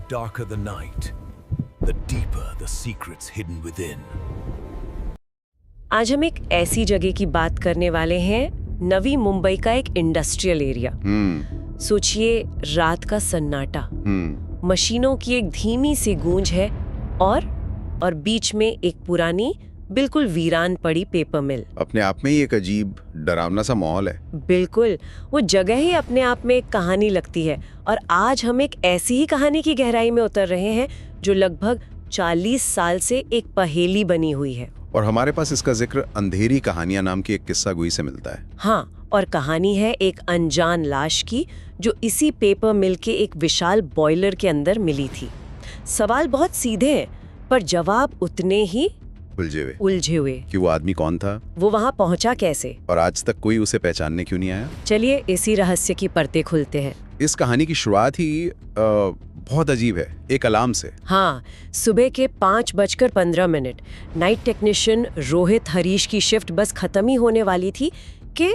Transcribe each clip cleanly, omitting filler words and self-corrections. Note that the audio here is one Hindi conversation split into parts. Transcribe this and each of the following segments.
darker the night, the deeper the secrets hidden within. आज हम एक ऐसी जगह की बात करने वाले हैं, नवी मुंबई का एक इंडस्ट्रियल एरिया। सोचिए, रात का सन्नाटा, मशीनों की एक धीमी सी गूंज है और बीच में एक पुरानी, बिल्कुल वीरान पड़ी पेपर मिल। अपने आप में ही एक अजीब डरावना सा माहौल है। बिल्कुल, वो जगह ही अपने आप में एक कहानी लगती है। और आज हम एक ऐसी ही कहानी की गहराई में उतर रहे हैं जो लगभग 40 साल से एक पहेली बनी हुई है। और हमारे पास इसका जिक्र अंधेरी कहानियां नाम की एक किस्सा गोई से मिलता है। हाँ, और कहानी है एक अनजान लाश की जो इसी पेपर मिल के एक विशाल बॉयलर के अंदर मिली थी। सवाल बहुत सीधे हैं, पर जवाब उतने ही उलझे हुए कि वो आदमी कौन था, वो वहाँ पहुँचा कैसे, और आज तक कोई उसे पहचानने क्यों नहीं आया। चलिए इसी रहस्य की परतें खुलते हैं। इस कहानी की शुरुआत ही बहुत अजीब है, एक अलार्म से। हाँ, सुबह के 5:15 नाइट टेक्नीशियन रोहित हरीश की शिफ्ट बस खत्म ही होने वाली थी कि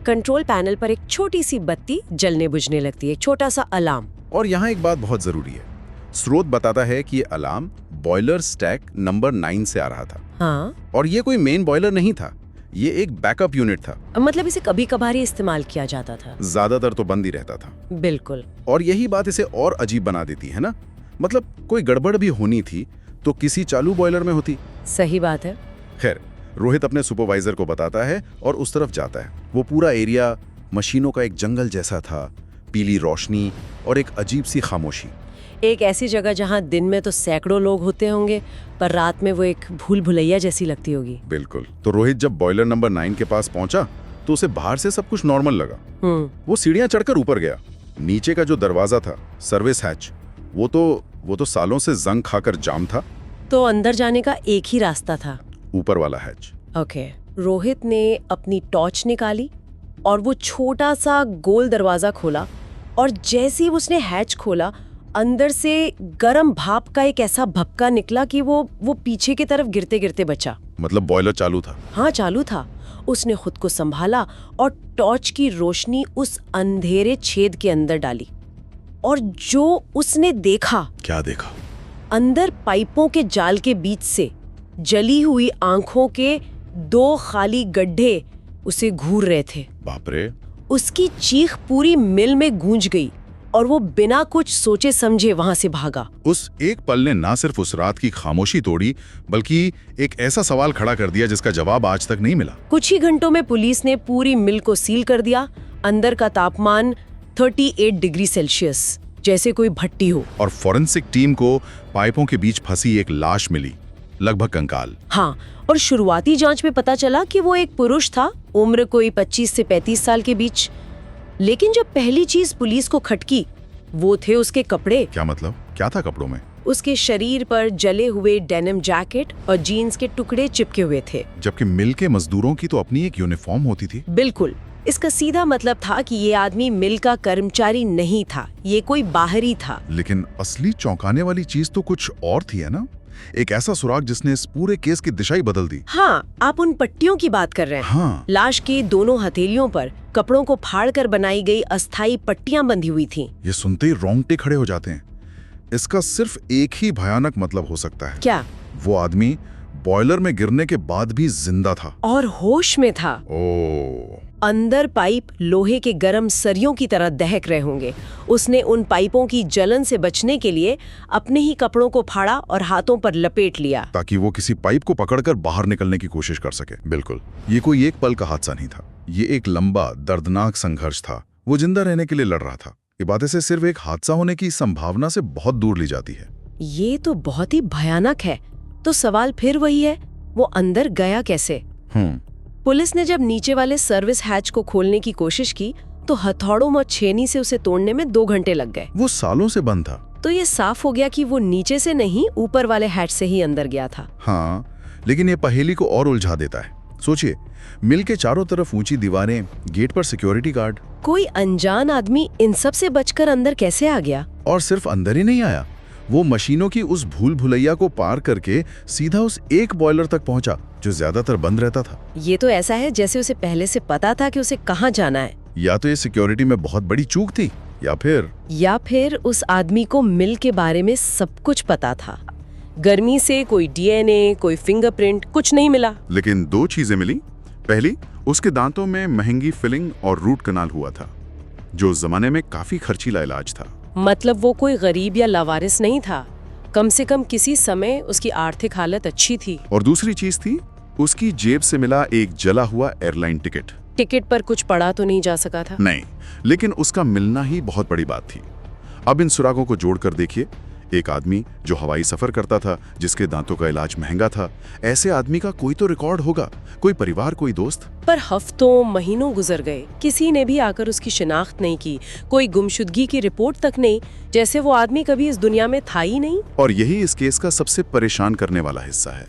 कंट्रोल पैनल पर एक छोटी सी बत्ती जलने बुझने लगती है, एक छोटा सा अलार्म। और यहाँ एक बात बहुत जरूरी है, स्रोत बताता है कि ये अलार्म बॉयलर स्टैक नंबर 9 से आ रहा था। हाँ, और ये कोई मेन बॉयलर नहीं था, ये एक बैकअप यूनिट था। मतलब इसे कभी कभार ही इस्तेमाल किया जाता था, ज्यादातर तो बंद ही रहता था। बिल्कुल। और यही बात इसे और अजीब बना देती है ना, मतलब कोई गड़बड़ भी होनी थी तो किसी चालू बॉयलर में होती। सही बात है। खैर, रोहित अपने सुपरवाइजर को बताता है और उस तरफ जाता है। वो पूरा एरिया मशीनों का एक जंगल जैसा था, पीली रोशनी और एक अजीब सी खामोशी। एक ऐसी जगह जहाँ दिन में तो सैकड़ों लोग होते होंगे, पर रात में वो एक भूल भुलैया जैसी लगती होगी। बिल्कुल। तो रोहित जब बॉयलर नंबर 9 के पास पहुंचा तो उसे बाहर से सब कुछ नॉर्मल लगा। वो सीढ़ियां चढ़कर ऊपर गया। नीचे का जो दरवाजा था, सर्विस हैच, वो तो सालों से जंग खाकर जाम था। तो अंदर जाने का एक ही रास्ता था, ऊपर वाला हैच। ओके। रोहित ने अपनी टॉर्च निकाली और वो छोटा सा गोल दरवाजा खोला, और जैसे ही उसने हैच खोला, अंदर से गरम भाप का एक ऐसा भपका निकला कि वो पीछे की तरफ गिरते गिरते बचा। मतलब बॉयलर चालू था? हाँ, चालू था। उसने खुद को संभाला और टॉर्च की रोशनी उस अंधेरे छेद के अंदर डाली, और जो उसने देखा। क्या देखा? अंदर पाइपों के जाल के बीच से जली हुई आंखों के 2 खाली गड्ढे उसे घूर रहे थे। बाप रे! उसकी चीख पूरी मिल में गूंज गई और वो बिना कुछ सोचे समझे वहां से भागा। उस एक पल ने ना सिर्फ उस रात की खामोशी तोड़ी, बल्कि एक ऐसा सवाल खड़ा कर दिया जिसका जवाब आज तक नहीं मिला। कुछ ही घंटों में पुलिस ने पूरी मिल को सील कर दिया। अंदर का तापमान 38 डिग्री सेल्सियस, जैसे कोई भट्टी हो। और फॉरेंसिक टीम को पाइपों के बीच फंसी एक लाश मिली, लगभग कंकाल। हाँ, और शुरुआती जांच में पता चला कि वो एक पुरुष था, उम्र कोई 25 से 35 साल के बीच। लेकिन जब पहली चीज पुलिस को खटकी, वो थे उसके कपड़े। क्या मतलब? क्या था कपड़ों में? उसके शरीर पर जले हुए डेनिम जैकेट और जीन्स के टुकड़े चिपके हुए थे। जबकि मिल के मजदूरों की तो अपनी एक यूनिफॉर्म होती थी। बिल्कुल। इसका सीधा मतलब था कि ये आदमी मिल का कर्मचारी नहीं था, ये कोई बाहरी था। लेकिन असली चौंकाने वाली चीज तो कुछ और थी, है ना? एक ऐसा सुराग जिसने इस पूरे केस की दिशा ही बदल दी। हाँ, आप उन पट्टियों की बात कर रहे हैं। हाँ। लाश की दोनों हथेलियों पर कपड़ों को फाड़कर बनाई गई अस्थायी पट्टियां बंधी हुई थीं। ये सुनते ही रोंगटे खड़े हो जाते हैं। इसका सिर्फ एक ही भयानक मतलब हो सकता है। क्या? वो आदमी बॉयलर में गिरने के बाद भी जिंदा था और होश में था। ओह। अंदर पाइप लोहे के गरम सरियों की तरह दहक रहे होंगे। उसने उन पाइपों की जलन से बचने के लिए अपने ही कपड़ों को फाड़ा और हाथों पर लपेट लिया, ताकि वो किसी पाइप को पकड़कर बाहर निकलने की कोशिश कर सके। बिल्कुल, ये कोई एक पल का हादसा नहीं था, ये एक लंबा दर्दनाक संघर्ष था। वो जिंदा रहने के लिए लड़ रहा था। ये बातें से सिर्फ एक हादसा होने की संभावना से बहुत दूर ली जाती है। ये तो बहुत ही भयानक है। तो सवाल फिर वही है, वो अंदर गया कैसे? पुलिस ने जब नीचे वाले सर्विस हैच को खोलने की कोशिश की तो हथौड़ों और छेनी से उसे तोड़ने में 2 घंटे लग गए। वो सालों से बंद था। तो ये साफ हो गया कि वो नीचे से नहीं, ऊपर वाले हैच से ही अंदर गया था। हाँ, लेकिन ये पहेली को और उलझा देता है। सोचिए, मिल के चारों तरफ ऊंची दीवारें, गेट पर सिक्योरिटी गार्ड। कोई अनजान आदमी इन सब से बचकर अंदर कैसे आ गया? और सिर्फ अंदर ही नहीं आया, वो मशीनों की उस भूल भुलैया को पार करके सीधा उस एक बॉयलर तक पहुंचा जो ज्यादातर बंद रहता था। ये तो ऐसा है जैसे उसे पहले से पता था कि उसे कहाँ जाना है। या तो ये सिक्योरिटी में बहुत बड़ी चूक थी, या फिर उस आदमी को मिल के बारे में सब कुछ पता था। गर्मी से कोई डीएनए, कोई फिंगरप्रिंट, कुछ नहीं मिला। लेकिन 2 चीजें मिली। पहली, उसके दांतों में महंगी फिलिंग और रूट कनाल हुआ था, जो उस जमाने में काफी खर्चीला इलाज था। मतलब वो कोई गरीब या लावारिस नहीं था, कम से कम किसी समय उसकी आर्थिक हालत अच्छी थी। और दूसरी चीज थी उसकी जेब से मिला एक जला हुआ एयरलाइन टिकट। टिकट पर कुछ पढ़ा तो नहीं जा सका था? नहीं, लेकिन उसका मिलना ही बहुत बड़ी बात थी। अब इन सुरागों को जोड़कर देखिए, एक आदमी जो हवाई सफर करता था, जिसके दांतों का इलाज महंगा था, ऐसे आदमी का कोई तो रिकॉर्ड होगा, कोई परिवार, कोई दोस्त। पर हफ्तों महीनों गुजर गए, किसी ने भी आकर उसकी शिनाख्त नहीं की, कोई गुमशुदगी की रिपोर्ट तक नहीं, जैसे वो आदमी कभी इस दुनिया में था ही नहीं। और यही इस केस का सबसे परेशान करने वाला हिस्सा है।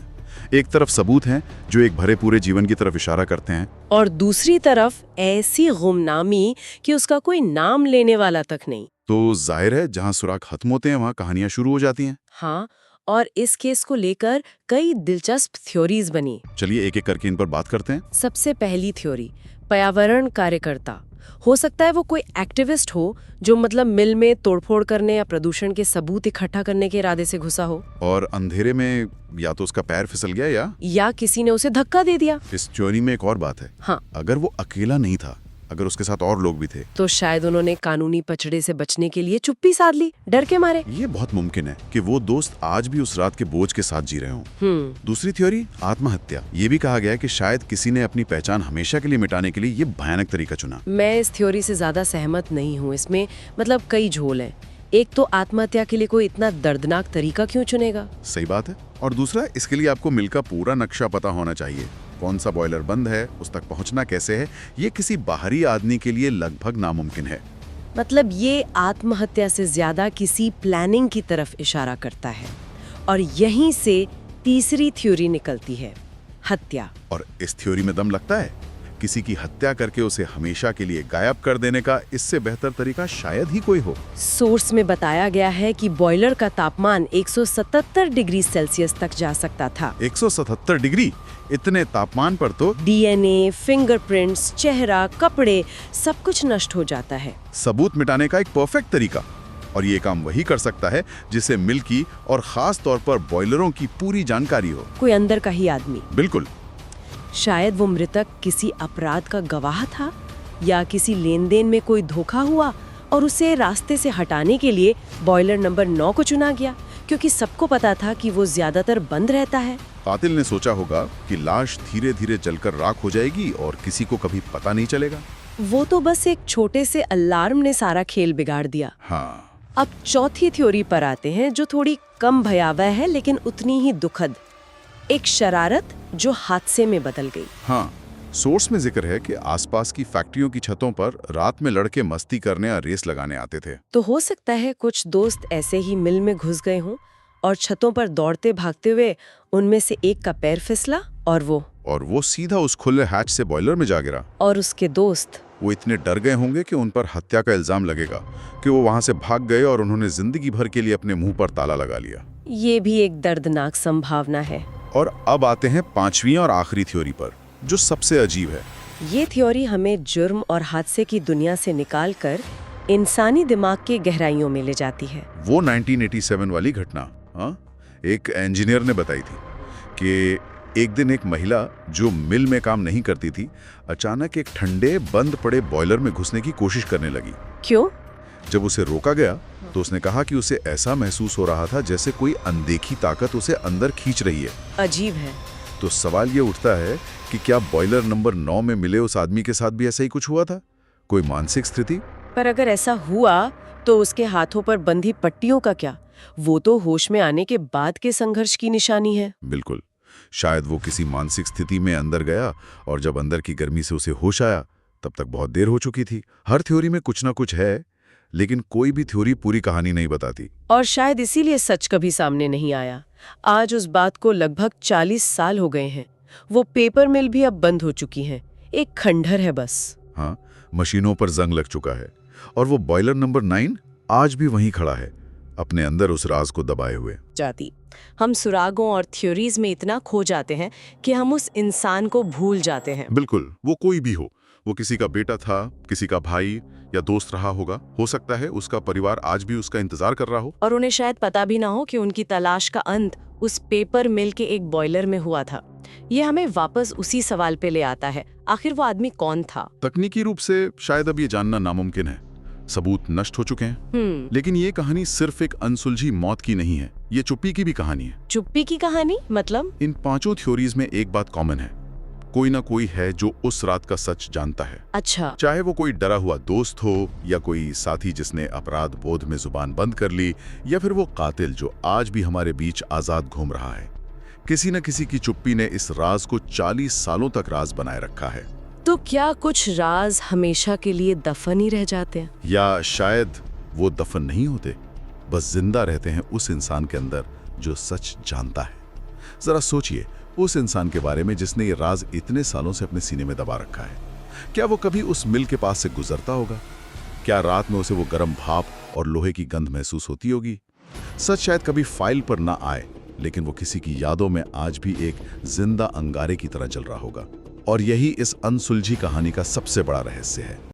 एक तरफ सबूत हैं जो एक भरे पूरे जीवन की तरफ इशारा करते हैं, और दूसरी तरफ ऐसी गुमनामी कि उसका कोई नाम लेने वाला तक नहीं। तो जाहिर है जहां सुराग खत्म होते हैं वहां कहानियां शुरू हो जाती हैं। हाँ, और इस केस को लेकर कई दिलचस्प थ्योरीज बनी। चलिए एक एक करके इन पर बात करते हैं। सबसे पहली थ्योरी, पर्यावरण कार्यकर्ता। हो सकता है वो कोई एक्टिविस्ट हो जो मतलब मिल में तोड़फोड़ करने या प्रदूषण के सबूत इकट्ठा करने के इरादे से घुसा हो। और अंधेरे में या तो उसका पैर फिसल गया या किसी ने उसे धक्का दे दिया। इस थ्योरी में एक और बात है। हाँ, अगर वो अकेला नहीं था, अगर उसके साथ और लोग भी थे, तो शायद उन्होंने कानूनी पचड़े से बचने के लिए चुप्पी साध ली, डर के मारे। ये बहुत मुमकिन है कि वो दोस्त आज भी उस रात के बोझ के साथ जी रहे हों। दूसरी थ्योरी, आत्महत्या। ये भी कहा गया है कि शायद किसी ने अपनी पहचान हमेशा के लिए मिटाने के लिए ये भयानक तरीका चुना। मैं इस थ्योरी से ज्यादा सहमत नहीं हूँ। इसमें मतलब कई झोल हैं। एक तो आत्महत्या के लिए कोई इतना दर्दनाक तरीका क्यों चुनेगा? सही बात है। और दूसरा, इसके लिए आपको मिल का पूरा नक्शा पता होना चाहिए। कौन सा बॉयलर बंद है, उस तक पहुंचना कैसे है, ये किसी बाहरी आदमी के लिए लगभग नामुमकिन है। मतलब ये आत्महत्या से ज्यादा किसी प्लानिंग की तरफ इशारा करता है। और यहीं से तीसरी थ्योरी निकलती है, हत्या। और इस थ्योरी में दम लगता है। किसी की हत्या करके उसे हमेशा के लिए गायब कर देने का इससे बेहतर तरीका शायद ही कोई हो। सोर्स में बताया गया है कि बॉयलर का तापमान 177 डिग्री सेल्सियस तक जा सकता था। 177 डिग्री? इतने तापमान पर तो डीएनए, फिंगरप्रिंट्स, चेहरा, कपड़े, सब कुछ नष्ट हो जाता है। सबूत मिटाने का एक परफेक्ट तरीका। और ये काम वही कर सकता है जिसे मिल की और खास तौर पर बॉयलरों की पूरी जानकारी हो। कोई अंदर का ही आदमी। बिल्कुल। शायद वो मृतक किसी अपराध का गवाह था, या किसी लेन देन में कोई धोखा हुआ और उसे रास्ते से हटाने के लिए बॉयलर नंबर 9 को चुना गया, क्योंकि सबको पता था कि वो ज्यादातर बंद रहता है। कातिल ने सोचा होगा कि लाश धीरे धीरे जलकर राख हो जाएगी और किसी को कभी पता नहीं चलेगा। वो तो बस एक छोटे से अलार्म ने सारा खेल बिगाड़ दिया। हाँ। अब चौथी थ्योरी पर आते हैं, जो थोड़ी कम भयावह है लेकिन उतनी ही दुखद। एक शरारत जो हादसे में बदल गई। हाँ, सोर्स में जिक्र है कि आसपास की फैक्ट्रियों की छतों पर रात में लड़के मस्ती करने या रेस लगाने आते थे। तो हो सकता है कुछ दोस्त ऐसे ही मिल में घुस गए हों और छतों पर दौड़ते भागते हुए उनमें से एक का पैर फिसला और वो सीधा उस खुले हैच से बॉयलर में जा गिरा। और उसके दोस्त वो इतने डर गए होंगे कि उन पर हत्या का इल्जाम लगेगा कि वो वहां से भाग गए और उन्होंने जिंदगी भर के लिए अपने मुंह पर ताला लगा लिया। ये भी एक दर्दनाक संभावना है। और अब आते हैं पांचवी और आखिरी थ्योरी पर, जो सबसे अजीब है। ये थ्योरी हमें जुर्म और हादसे की दुनिया से निकालकर इंसानी दिमाग के गहराइयों में ले जाती है। वो 1987 वाली घटना, हाँ, एक इंजीनियर ने बताई थी कि एक दिन एक महिला जो मिल में काम नहीं करती थी, अचानक एक ठंडे बंद पड़े बॉयलर में घुसने की कोशिश करने लगी। क्यों? जब उसे रोका गया तो उसने कहा कि उसे ऐसा महसूस हो रहा था जैसे कोई अनदेखी ताकत उसे अंदर खींच रही है। अजीब है। तो सवाल ये उठता है कि क्या बॉयलर नंबर 9 में मिले उस आदमी के साथ भी ऐसा ही कुछ हुआ था? कोई मानसिक स्थिति? पर अगर ऐसा हुआ तो उसके हाथों पर बंधी पट्टियों का क्या? वो तो होश में आने के बाद के संघर्ष की निशानी है। बिल्कुल। शायद वो किसी मानसिक स्थिति में अंदर गया और जब अंदर की गर्मी से उसे होश आया तब तक बहुत देर हो चुकी थी। हर थ्योरी में कुछ ना कुछ है, लेकिन कोई भी थ्योरी पूरी कहानी नहीं बताती। और शायद इसीलिए सच कभी सामने नहीं आया। आज उस बात को लगभग 40 साल हो गए हैं। वो पेपर मिल भी अब बंद हो चुकी है, एक खंडहर है बस। हाँ, मशीनों पर जंग लग चुका है और वो बॉयलर नंबर 9 आज भी वहीं खड़ा है, अपने अंदर उस राज को दबाए हुए। जाती हम सुरागों और थ्योरीज में इतना खो जाते हैं कि हम उस इंसान को भूल जाते हैं। बिल्कुल, वो कोई भी हो, वो किसी का बेटा था, किसी का भाई या दोस्त रहा होगा। हो सकता है उसका परिवार आज भी उसका इंतजार कर रहा हो। और उन्हें शायद पता भी ना हो कि उनकी तलाश का अंत उस पेपर मिल के एक बॉयलर में हुआ था। ये हमें वापस उसी सवाल पे ले आता है, आखिर वो आदमी कौन था? तकनीकी रूप से शायद अब ये जानना नामुमकिन है, सबूत नष्ट हो चुके हैं। लेकिन ये कहानी सिर्फ एक अनसुलझी मौत की नहीं है, ये चुप्पी की भी कहानी है। चुप्पी की कहानी मतलब? इन पांचों थ्योरीज में एक बात कॉमन है, कोई ना कोई है जो उस रात का सच जानता है। अच्छा। चाहे वो कोई डरा हुआ दोस्त हो या कोई साथी जिसने अपराध बोध में जुबान बंद कर ली, या फिर वो कातिल जो आज भी हमारे बीच आजाद घूम रहा है। किसी न किसी की चुप्पी ने इस राज को 40 सालों तक राज बनाए रखा है। तो क्या कुछ राज हमेशा के लिए दफन ही रह जाते हैं? या शायद वो दफन नहीं होते, बस जिंदा रहते हैं उस इंसान के अंदर जो सच जानता है। जरा सोचिए उस इंसान के बारे में जिसने ये राज इतने सालों से अपने सीने में दबा रखा है। क्या वो कभी उस मिल के पास से गुजरता होगा? क्या रात में उसे वो गर्म भाप और लोहे की गंध महसूस होती होगी? सच शायद कभी फाइल पर ना आए, लेकिन वो किसी की यादों में आज भी एक जिंदा अंगारे की तरह जल रहा होगा। और यही इस अनसुलझी कहानी का सबसे बड़ा रहस्य है।